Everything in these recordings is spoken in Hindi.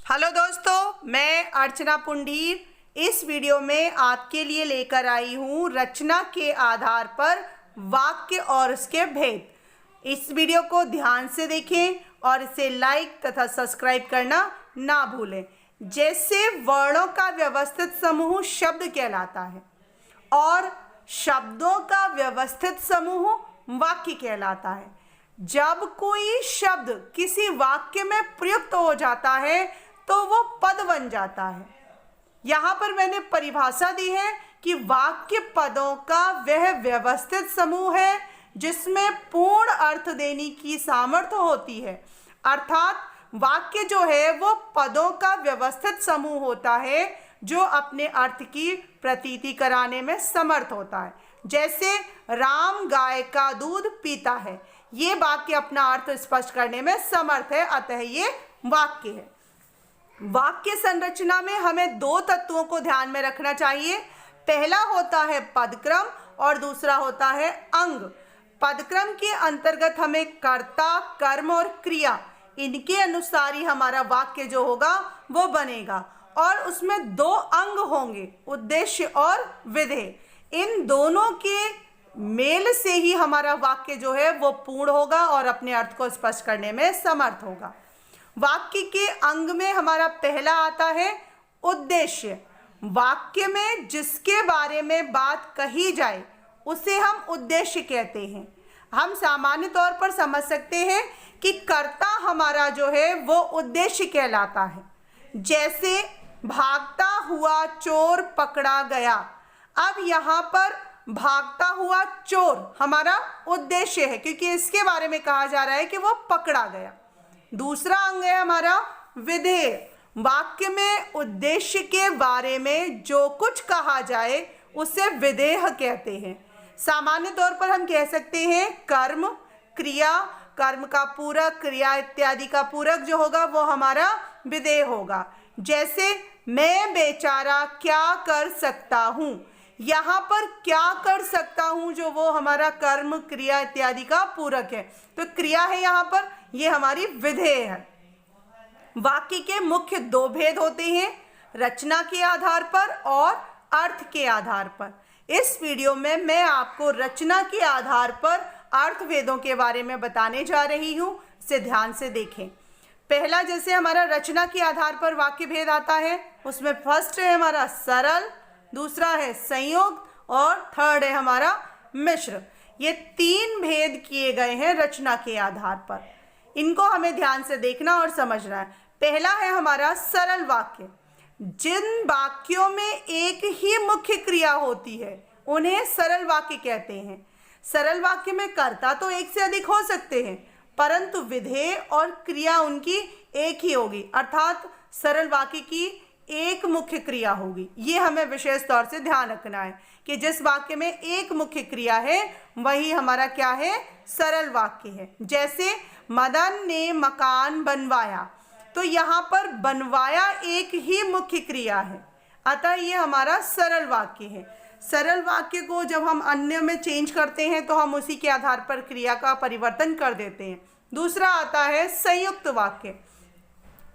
हेलो दोस्तों, मैं अर्चना पुंडीर इस वीडियो में आपके लिए लेकर आई हूँ रचना के आधार पर वाक्य और उसके भेद। इस वीडियो को ध्यान से देखें और इसे लाइक तथा सब्सक्राइब करना ना भूलें। जैसे वर्णों का व्यवस्थित समूह शब्द कहलाता है और शब्दों का व्यवस्थित समूह वाक्य कहलाता है। जब कोई शब्द किसी वाक्य में प्रयुक्त हो जाता है तो वो पद बन जाता है। यहाँ पर मैंने परिभाषा दी है कि वाक्य पदों का वह व्यवस्थित समूह है जिसमें पूर्ण अर्थ देने की सामर्थ्य होती है। अर्थात वाक्य जो है वो पदों का व्यवस्थित समूह होता है जो अपने अर्थ की प्रतीति कराने में समर्थ होता है। जैसे राम गाय का दूध पीता है, ये वाक्य अपना अर्थ स्पष्ट करने में समर्थ है, अतः ये वाक्य है। वाक्य संरचना में हमें दो तत्वों को ध्यान में रखना चाहिए। पहला होता है पदक्रम और दूसरा होता है अंग। पदक्रम के अंतर्गत हमें कर्ता, कर्म और क्रिया, इनके अनुसार ही हमारा वाक्य जो होगा वो बनेगा और उसमें दो अंग होंगे, उद्देश्य और विधेय। इन दोनों के मेल से ही हमारा वाक्य जो है वो पूर्ण होगा और अपने अर्थ को स्पष्ट करने में समर्थ होगा। वाक्य के अंग में हमारा पहला आता है उद्देश्य। वाक्य में जिसके बारे में बात कही जाए उसे हम उद्देश्य कहते हैं। हम सामान्य तौर पर समझ सकते हैं कि कर्ता हमारा जो है वो उद्देश्य कहलाता है। जैसे भागता हुआ चोर पकड़ा गया। अब यहाँ पर भागता हुआ चोर हमारा उद्देश्य है क्योंकि इसके बारे में कहा जा रहा है कि वो पकड़ा गया। दूसरा अंग है हमारा विधेय। वाक्य में उद्देश्य के बारे में जो कुछ कहा जाए उसे विधेय कहते हैं। सामान्य तौर पर हम कह सकते हैं कर्म, क्रिया, कर्म का पूरक, क्रिया इत्यादि का पूरक जो होगा वो हमारा विधेय होगा। जैसे मैं बेचारा क्या कर सकता हूँ, यहाँ पर क्या कर सकता हूँ जो वो हमारा कर्म, क्रिया इत्यादि का पूरक है, तो क्रिया है यहाँ पर, ये हमारी विधेय है। वाक्य के मुख्य दो भेद होते हैं, रचना के आधार पर और अर्थ के आधार पर। इस वीडियो में मैं आपको रचना के आधार पर अर्थ भेदों के बारे में बताने जा रही हूँ, इसे ध्यान से देखें। पहला जैसे हमारा रचना के आधार पर वाक्य भेद आता है, उसमें फर्स्ट है हमारा सरल, दूसरा है संयुक्त और थर्ड है हमारा मिश्र। ये तीन भेद किए गए हैं रचना के आधार पर। इनको हमें ध्यान से देखना और समझना है। पहला है हमारा सरल वाक्य। जिन वाक्यों में एक ही मुख्य क्रिया होती है उन्हें सरल वाक्य कहते हैं। सरल वाक्य में कर्ता तो एक से अधिक हो सकते हैं परंतु विधेय और क्रिया उनकी एक ही होगी, अर्थात सरल वाक्य की एक मुख्य क्रिया होगी। ये हमें विशेष तौर से ध्यान रखना है कि जिस वाक्य में एक मुख्य क्रिया है वही हमारा क्या है, सरल वाक्य है। जैसे मदन ने मकान बनवाया, तो यहाँ पर बनवाया एक ही मुख्य क्रिया है, अतः ये हमारा सरल वाक्य है। सरल वाक्य को जब हम अन्य में चेंज करते हैं तो हम उसी के आधार पर क्रिया का परिवर्तन कर देते हैं। दूसरा आता है संयुक्त वाक्य।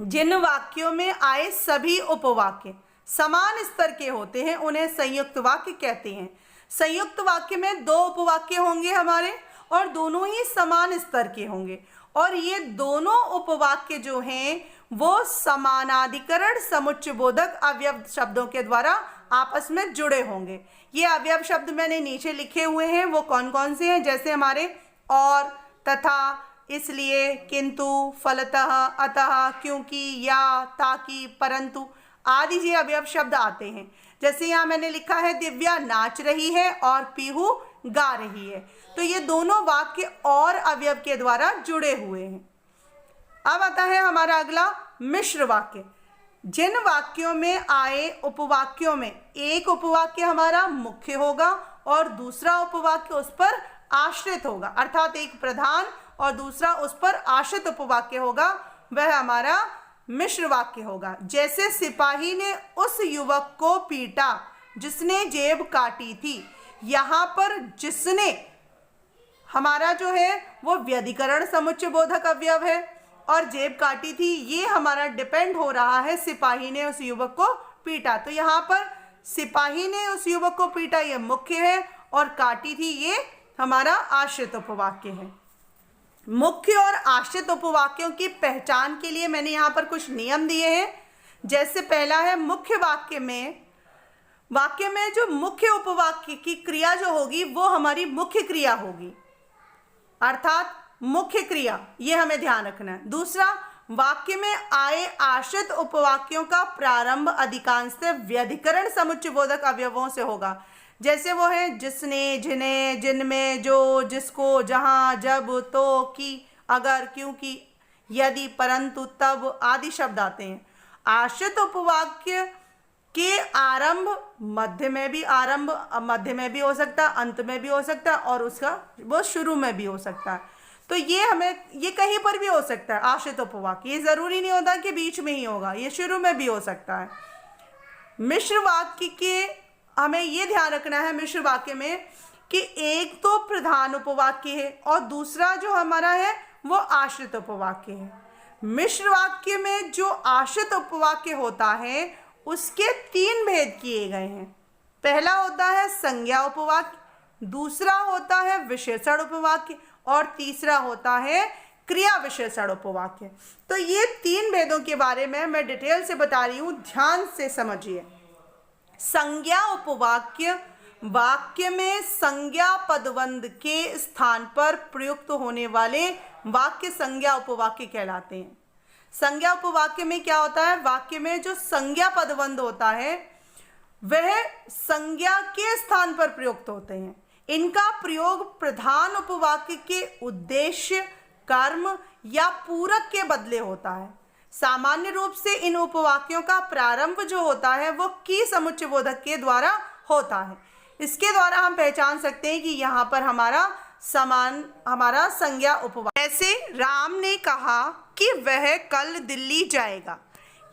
जिन वाक्यों में आए सभी उपवाक्य समान स्तर के होते हैं उन्हें संयुक्त वाक्य कहते हैं। संयुक्त वाक्य में दो उपवाक्य होंगे हमारे और दोनों ही समान स्तर के होंगे और ये दोनों उपवाक्य जो हैं वो समानाधिकरण समुच्चय बोधक अवयव शब्दों के द्वारा आपस में जुड़े होंगे। ये अवयव शब्द मैंने नीचे लिखे हुए हैं, वो कौन कौन से हैं, जैसे हमारे और, तथा, इसलिए, किंतु, फलतः, अतः, क्योंकि, या, ताकि, परंतु आदि ये अवयव शब्द आते हैं। जैसे यहाँ मैंने लिखा है दिव्या नाच रही है और पीहू गा रही है, तो ये दोनों वाक्य और अवयव के द्वारा जुड़े हुए हैं। अब आता है हमारा अगला मिश्र वाक्य। जिन वाक्यों में आए उपवाक्यों में एक उपवाक्य हमारा मुख्य होगा और दूसरा उपवाक्य उस पर आश्रित होगा, अर्थात एक प्रधान और दूसरा उस पर आश्रित उपवाक्य होगा, वह हमारा मिश्र वाक्य होगा। जैसे सिपाही ने उस युवक को पीटा जिसने जेब काटी थी, यहाँ पर जिसने हमारा जो है वो व्यधिकरण समुच्चय बोधक अवयव है और जेब काटी थी, ये हमारा डिपेंड हो रहा है सिपाही ने उस युवक को पीटा। तो यहाँ पर सिपाही ने उस युवक को पीटा ये मुख्य है, और काटी थी ये हमारा आश्रित उपवाक्य है। मुख्य और आश्रित उपवाक्यों की पहचान के लिए मैंने यहाँ पर कुछ नियम दिए हैं। जैसे पहला है, मुख्य वाक्य में जो मुख्य उपवाक्य की क्रिया जो होगी वो हमारी मुख्य क्रिया होगी, अर्थात मुख्य क्रिया, ये हमें ध्यान रखना है। दूसरा, वाक्य में आए आश्रित उपवाक्यों का प्रारंभ अधिकांश से व्यधिकरण समुच्चय बोधक अवयवों से होगा। जैसे वो है जिसने, जिन्हें, जिनमें, जो, जिसको, जहाँ, जब, तो, कि, अगर, क्योंकि, यदि, परंतु, तब आदि शब्द आते हैं। आश्रित उपवाक्य के आरंभ मध्य में भी हो सकता है, अंत में भी हो सकता है, और उसका वो शुरू में भी हो सकता है। तो ये कहीं पर भी हो सकता है आश्रित उपवाक्य, ये जरूरी नहीं होता कि बीच में ही होगा, ये शुरू में भी हो सकता है। मिश्र वाक्य के हमें ये ध्यान रखना है, मिश्र वाक्य में, कि एक तो प्रधान उपवाक्य है और दूसरा जो हमारा है वो आश्रित उपवाक्य है। मिश्र वाक्य में जो आश्रित उपवाक्य होता है उसके 3 भेद किए गए हैं। पहला होता है संज्ञा उपवाक्य, दूसरा होता है विशेषण उपवाक्य, और तीसरा होता है क्रिया विशेषण उपवाक्य। तो ये 3 भेदों के बारे में मैं डिटेल से बता रही हूँ, ध्यान से समझिए। संज्ञा उपवाक्य वाक्य में संज्ञा पदबंध के स्थान पर प्रयुक्त होने वाले वाक्य संज्ञा उपवाक्य कहलाते हैं। संज्ञा उपवाक्य में क्या होता है, वाक्य में जो संज्ञा पदबंध होता है वह संज्ञा के स्थान पर प्रयुक्त होते हैं। इनका प्रयोग प्रधान उपवाक्य के उद्देश्य, कर्म या पूरक के बदले होता है। सामान्य रूप से इन उपवाक्यों का प्रारंभ जो होता है वो की समुच्चय बोधक के द्वारा होता है। इसके द्वारा हम पहचान सकते हैं कि यहाँ पर हमारा संज्ञा उपवाक्य। जैसे राम ने कहा कि वह कल दिल्ली जाएगा,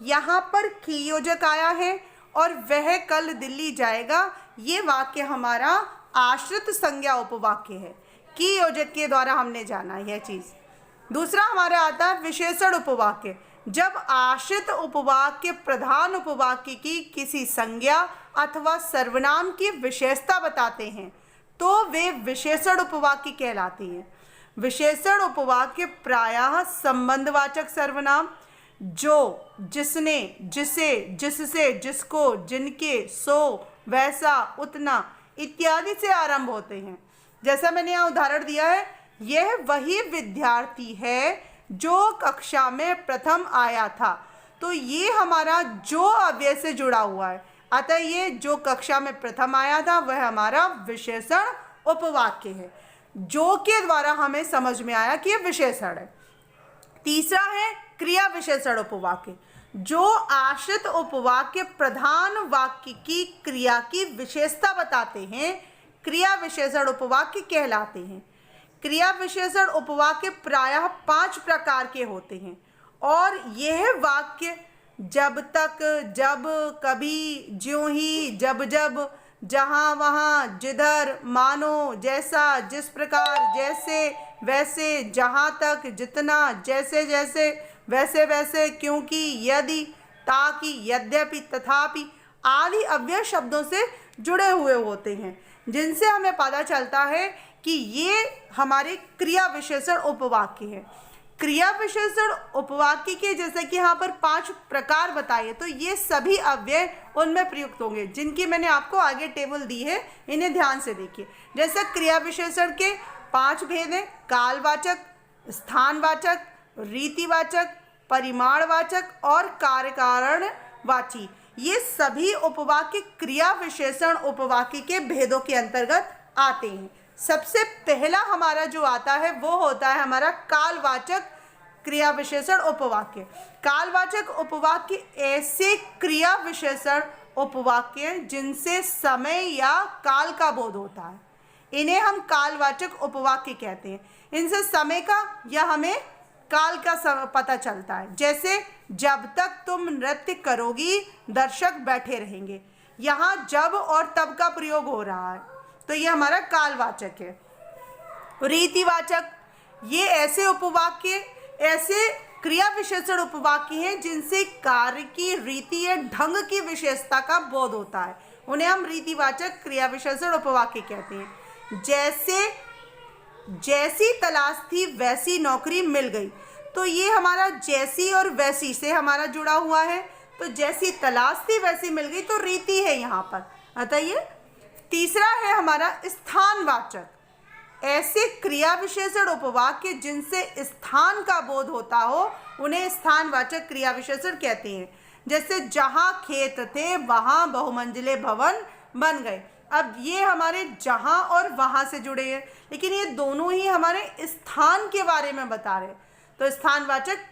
यहाँ पर की योजक आया है और वह कल दिल्ली जाएगा, ये वाक्य हमारा आश्रित संज्ञा उपवाक्य है, की योजक के द्वारा हमने जाना यह चीज। दूसरा हमारा आता है विशेषण उपवाक्य। जब आश्रित उपवाक्य प्रधान उपवाक्य की किसी संज्ञा अथवा सर्वनाम की विशेषता बताते हैं तो वे विशेषण उपवाक्य कहलाते हैं। विशेषण उपवाक्य प्रायः संबंधवाचक सर्वनाम जो, जिसने, जिसे, जिससे, जिसको, जिनके, सो, वैसा, उतना इत्यादि से आरंभ होते हैं। जैसा मैंने यहाँ उदाहरण दिया है, यह वही विद्यार्थी है जो कक्षा में प्रथम आया था, तो ये हमारा जो अव्यय से जुड़ा हुआ है, अतः ये जो कक्षा में प्रथम आया था वह हमारा विशेषण उपवाक्य है, जो के द्वारा हमें समझ में आया कि यह विशेषण है। तीसरा है क्रिया विशेषण उपवाक्य। जो आश्रित उपवाक्य प्रधान वाक्य की क्रिया की विशेषता बताते हैं क्रिया विशेषण उपवाक्य कहलाते हैं। क्रिया विशेषण उपवाक्य प्रायः 5 प्रकार के होते हैं और यह वाक्य जब तक, जब, कभी, ज्यों ही, जब जब, जहाँ वहाँ, जिधर, मानो, जैसा, जिस प्रकार, जैसे वैसे, जहाँ तक, जितना, जैसे जैसे, वैसे वैसे, क्योंकि, यदि, ताकि, यद्यपि, तथापि आदि अव्यय शब्दों से जुड़े हुए होते हैं, जिनसे हमें पता चलता है कि ये हमारे क्रिया विशेषण उपवाक्य है। क्रिया विशेषण उपवाक्य के जैसे कि यहाँ पर 5 प्रकार बताए, तो ये सभी अव्यय उनमें प्रयुक्त होंगे, जिनकी मैंने आपको आगे टेबल दी है, इन्हें ध्यान से देखिए। जैसे क्रिया विशेषण के 5 भेद हैं, कालवाचक, स्थानवाचक, रीतिवाचक, परिमाणवाचक और कार्यकारणवाची। ये सभी उपवाक्य क्रिया विशेषण उपवाक्य के भेदों के अंतर्गत आते हैं। सबसे पहला हमारा जो आता है वो होता है हमारा कालवाचक क्रिया विशेषण उपवाक्य। कालवाचक उपवाक्य ऐसे क्रिया विशेषण उपवाक्य जिनसे समय या काल का बोध होता है, इन्हें हम कालवाचक उपवाक्य कहते हैं। इनसे समय का या हमें काल का पता चलता है। जैसे जब तक तुम नृत्य करोगी दर्शक बैठे रहेंगे, यहाँ जब और तब का प्रयोग हो रहा है, तो ये हमारा कालवाचक है। रीतिवाचक, ये ऐसे उपवाक्य, ऐसे क्रिया विशेषण उपवाक्य हैं जिनसे कार्य की रीति या ढंग की विशेषता का बोध होता है, उन्हें हम रीतिवाचक क्रिया विशेषण उपवाक्य कहते हैं। जैसे जैसी तलाश थी वैसी नौकरी मिल गई, तो ये हमारा जैसी और वैसी से हमारा जुड़ा हुआ है, तो जैसी तलाश थी वैसी मिल गई तो रीति है यहाँ पर। अतः ये तीसरा है हमारा स्थानवाचक। ऐसे क्रिया विशेषण उपवाक्य जिनसे स्थान का बोध होता हो उन्हें स्थानवाचक क्रिया विशेषण कहते हैं। जैसे जहाँ खेत थे वहाँ बहुमंजिले भवन बन गए। अब ये हमारे जहाँ और वहाँ से जुड़े हैं, लेकिन ये दोनों ही हमारे स्थान के बारे में बता रहे हैं, तो स्थानवाचक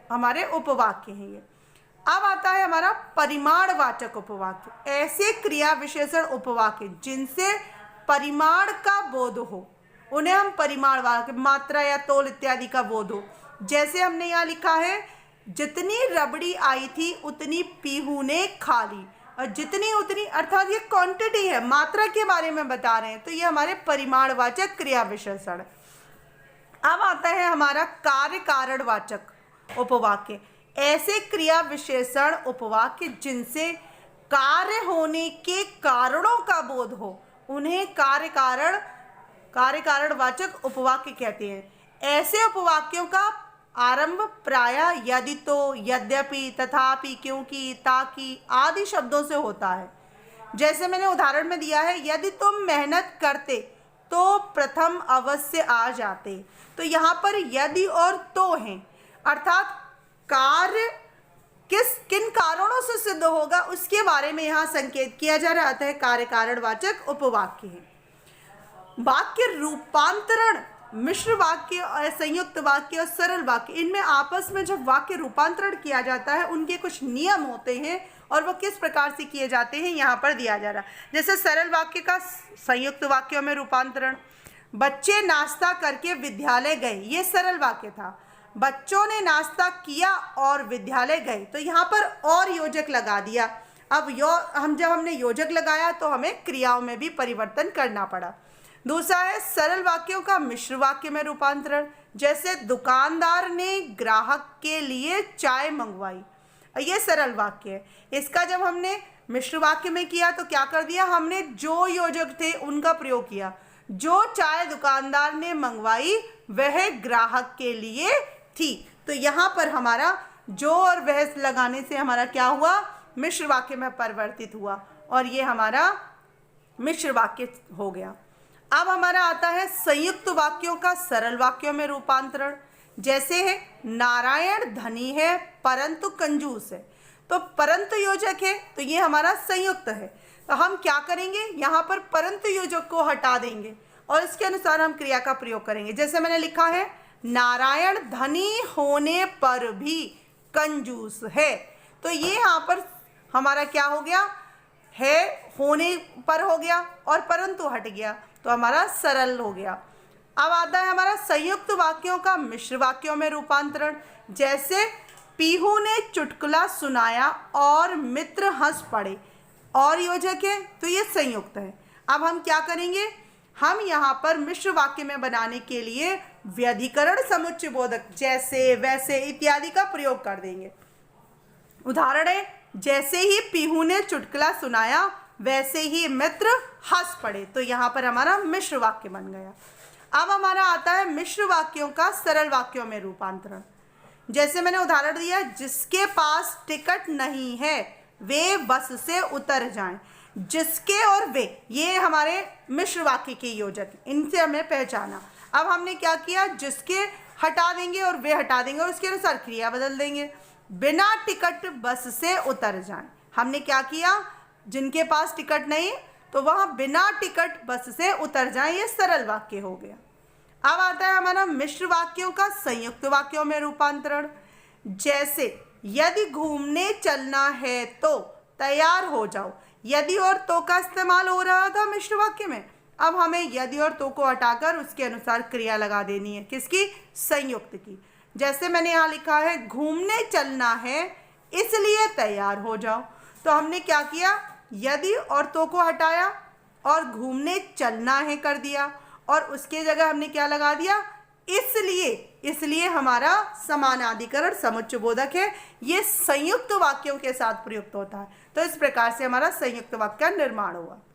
हमारे उपवाक्य हैं ये। अब आता है हमारा परिमाणवाचक उपवाक्य। ऐसे क्रिया विशेषण उपवाक्य जिनसे परिमाण का बोध हो उन्हें हम परिमाणवाचक, मात्रा या तोल इत्यादि का बोध हो। जैसे हमने यहाँ लिखा है जितनी रबड़ी आई थी उतनी पीहू ने खा ली, और जितनी उतनी अर्थात ये क्वांटिटी है, मात्रा के बारे में बता रहे हैं, तो ये हमारे परिमाणवाचक क्रिया विशेषण। अब आता है हमारा कार्य कारणवाचक उपवाक्य। ऐसे क्रिया विशेषण उपवाक्य जिनसे कार्य होने के कारणों का बोध हो उन्हें कार्य कारणवाचक उपवाक्य कहते हैं। ऐसे उपवाक्यों का आरंभ प्रायः यदि तो, यद्यपि, तथापि, क्योंकि, ताकि आदि शब्दों से होता है। जैसे मैंने उदाहरण में दिया है, यदि तुम मेहनत करते तो प्रथम अवश्य आ जाते, तो यहाँ पर यदि और तो हैं, अर्थात कार्य किन कारणों से सिद्ध होगा उसके बारे में यहाँ संकेत किया जा रहा है। कार्य कारणवाचक उपवाक्य है। वाक्य रूपांतरण, मिश्र वाक्य, संयुक्त वाक्य और सरल वाक्य, इनमें आपस में जब वाक्य रूपांतरण किया जाता है उनके कुछ नियम होते हैं और वो किस प्रकार से किए जाते हैं यहाँ पर दिया जा रहा है। जैसे सरल वाक्य का संयुक्त वाक्यों में रूपांतरण, बच्चे नाश्ता करके विद्यालय गए, ये सरल वाक्य था। बच्चों ने नाश्ता किया और विद्यालय गए, तो यहाँ पर और योजक लगा दिया। अब जब हमने योजक लगाया तो हमें क्रियाओं में भी परिवर्तन करना पड़ा। दूसरा है सरल वाक्यों का मिश्र वाक्य में रूपांतरण। जैसे दुकानदार ने ग्राहक के लिए चाय मंगवाई, ये सरल वाक्य है। इसका जब हमने मिश्र वाक्य में किया तो क्या कर दिया, हमने जो योजक थे उनका प्रयोग किया। जो चाय दुकानदार ने मंगवाई वह ग्राहक के लिए थी, तो यहाँ पर हमारा जो और वह लगाने से हमारा क्या हुआ, मिश्र वाक्य में परिवर्तित हुआ, और ये हमारा मिश्र वाक्य हो गया। अब हमारा आता है संयुक्त वाक्यों का सरल वाक्यों में रूपांतरण। जैसे है नारायण धनी है परंतु कंजूस है, तो परंतु योजक है तो ये हमारा संयुक्त है। तो हम क्या करेंगे, यहाँ पर परंतु योजक को हटा देंगे और इसके अनुसार हम क्रिया का प्रयोग करेंगे। जैसे मैंने लिखा है नारायण धनी होने पर भी कंजूस है, तो ये यहाँ पर हमारा क्या हो गया, है होने पर हो गया और परंतु हट गया, तो हमारा सरल हो गया। अब आता है हमारा संयुक्त वाक्यों का मिश्र वाक्यों में रूपांतरण। जैसे पीहू ने चुटकुला सुनाया और मित्र हंस पड़े, और योजक है तो ये संयुक्त है। अब हम क्या करेंगे, हम यहाँ पर मिश्र वाक्य में बनाने के लिए व्यधिकरण समुच्चय बोधक जैसे, वैसे इत्यादि का प्रयोग कर देंगे। उदाहरण है जैसे ही पीहू ने चुटकुला सुनाया वैसे ही मित्र हंस पड़े, तो यहाँ पर हमारा मिश्र वाक्य बन गया। अब हमारा आता है मिश्र वाक्यों का सरल वाक्यों में रूपांतरण। जैसे मैंने उदाहरण दिया, जिसके पास टिकट नहीं है वे बस से उतर जाएं। जिसके और वे, ये हमारे मिश्र वाक्य के योजक, इनसे हमें पहचाना। अब हमने क्या किया, जिसके हटा देंगे और वे हटा देंगे और उसके अनुसार क्रिया बदल देंगे। बिना टिकट बस से उतर जाएं, हमने क्या किया, जिनके पास टिकट नहीं तो वह बिना टिकट बस से उतर जाएं, ये सरल वाक्य हो गया। अब आता है हमारा मिश्र वाक्यों का संयुक्त वाक्यों में रूपांतरण। जैसे यदि घूमने चलना है तो तैयार हो जाओ, यदि और तो का इस्तेमाल हो रहा था मिश्र वाक्य में। अब हमें यदि और तो को हटाकर उसके अनुसार क्रिया लगा देनी है, किसकी, संयुक्त की। जैसे मैंने यहाँ लिखा है घूमने चलना है इसलिए तैयार हो जाओ, तो हमने क्या किया, यदि और तो को हटाया और घूमने चलना है कर दिया, और उसके जगह हमने क्या लगा दिया, इसलिए हमारा समानाधिकरण समुच्चयबोधक है, ये संयुक्त वाक्यों के साथ प्रयुक्त होता है। तो इस प्रकार से हमारा संयुक्त वाक्य का निर्माण हुआ।